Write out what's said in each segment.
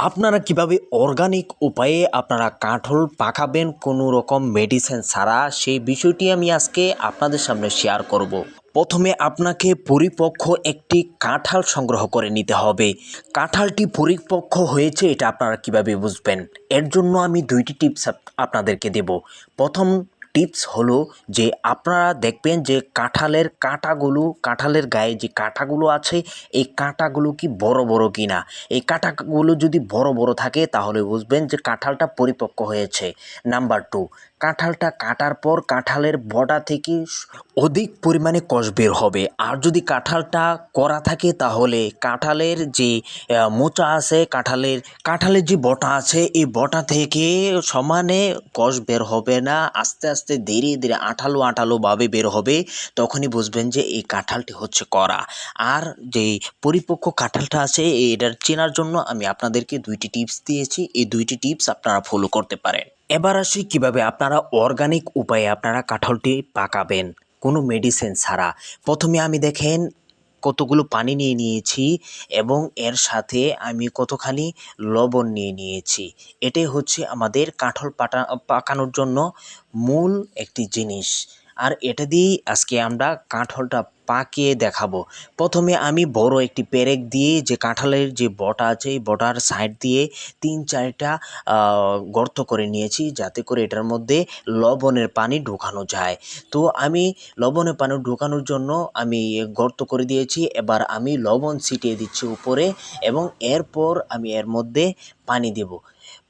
আপনারা কিভাবে অর্গানিক উপায়ে আপনারা কাঁঠাল পাকাবেন কোনো রকম মেডিসিন ছাড়া, সেই বিষয়টি আমি আজকে আপনাদের সামনে শেয়ার করব। প্রথমে আপনাকে পরিপক্ক একটি কাঁঠাল সংগ্রহ করে নিতে হবে। কাঁঠালটি পরিপক্ক হয়েছে এটা আপনারা কিভাবে বুঝবেন, এর জন্য আমি দুইটি টিপস আপনাদেরকে দেব। প্রথম টিপস হলো যে আপনারা দেখবেন যে কাঁঠালের কাঁটাগুলো, কাঁঠালের গায়ে যে কাঁটাগুলো আছে এই কাঁটাগুলো কি বড় বড় কিনা। এই কাঁটাগুলো যদি বড় বড় থাকে তাহলে বুঝবেন যে কাঁঠালটা পরিপক্ক হয়েছে। নাম্বার 2, কাঁঠালটা কাটার পর কাঁঠালের বডা থেকে অধিক পরিমাণে কষ বের হবে। আর যদি কাঁঠালটা করা থাকে তাহলে কাঁঠালের যে মোচা আছে, কাঁঠালের যে বটা আছে এই বটা থেকে সমানে কষ বের হবে না, আস্তে আস্তে ধীরে ধীরে আঠালো আঠালোভাবে বের হবে। তখনই বুঝবেন যে এই কাঁঠালটি হচ্ছে করা। আর যে পরিপক্ক কাঁঠালটা আছে এটার চেনার জন্য আমি আপনাদেরকে দুইটি টিপস দিয়েছি, এই দুইটি টিপস আপনারা ফলো করতে পারেন। এবার আসি কিভাবে আপনারা অর্গানিক উপায়ে আপনারা কাঁঠালটি পাকাবেন কোনো মেডিসিন ছাড়া। প্রথমে আমি দেখেন কতগুলো পানি নিয়ে নিয়েছি এবং এর সাথে আমি কতখানি লবণ নিয়ে নিয়েছি। এটাই হচ্ছে আমাদের কাঁঠাল পাকানোর জন্য মূল একটি জিনিস। আর এটা দিয়েই আজকে আমরা কাঁঠালটা পাকিয়ে দেখাবো। প্রথমে আমি বড় একটি পেরেক দিয়ে যে কাঁঠালের যে বটা আছে এই বটার সাইড দিয়ে 3-4টা গর্ত করে নিয়েছি, যাতে করে এটার মধ্যে লবণের পানি ঢোকানো যায়। তো আমি লবণের পানি ঢোকানোর জন্য আমি গর্ত করে দিয়েছি। এবার আমি লবণ ছিটিয়ে দিচ্ছি উপরে এবং এরপর আমি এর মধ্যে পানি দেব।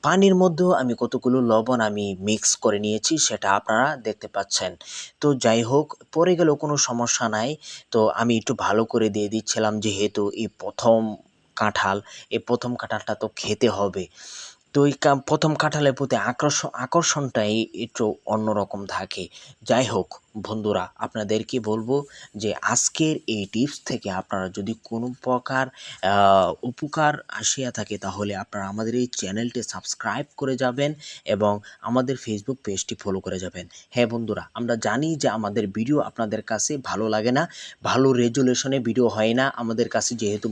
পানির মধ্যেও আমি কতগুলো লবণ আমি মিক্স করে নিয়েছি, সেটা আপনারা দেখতে পাচ্ছেন। তো যাই হোক, পড়ে গেলেও কোনো সমস্যা নাই। তো আমি একটু ভালো করে দিয়ে দিচ্ছিলাম, যেহেতু এই প্রথম কাঁঠালটা তো খেতে হবে। তো এই প্রথম কাঁঠালের প্রতি আকর্ষণটাই একটু অন্যরকম থাকে। যাই হোক বন্ধুরা, আপনাদেরকে বলবো যে আজকের এই টিপস থেকে আপনারা যদি কোনো প্রকার উপকার আসিয়া থাকে তাহলে আপনারা আমাদের এই চ্যানেলটি সাবস্ক্রাইব করে যাবেন এবং আমাদের ফেসবুক পেজটি ফলো করে যাবেন। হ্যাঁ বন্ধুরা, আমরা জানি যে আমাদের ভিডিও আপনাদের কাছে ভালো লাগে না, ভালো রেজুলেশনে ভিডিও হয় না। আমাদের কাছে যেহেতু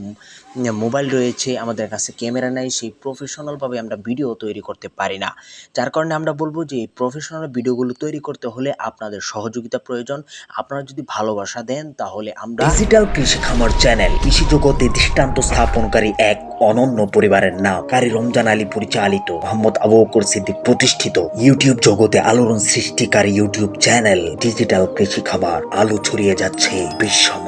মোবাইল রয়েছে, আমাদের কাছে ক্যামেরা নেই, সেই প্রফেশনালভাবে আমরা ভিডিও তৈরি করতে পারি না। যার কারণে আমরা বলবো যে এই প্রফেশনাল ভিডিওগুলো তৈরি করতে হলে আপনাদের সহযোগিতা প্রয়োজন। আপনারা যদি ভালোবাসা দেন তাহলে আমরা ডিজিটাল কৃষি খামার চ্যানেল, কৃষি জগতে দৃষ্টান্ত স্থাপনকারী এক অনন্য পরিবারের নাম কারি রমজান আলী পরিচালিত, মোহাম্মদ আবু বকর সিদ্দিক প্রতিষ্ঠিত ইউটিউব জগতে আলোড়ন সৃষ্টিকারী ইউটিউব চ্যানেল ডিজিটাল কৃষি খামার আলো ছড়িয়ে যাচ্ছে বিশ্বময়।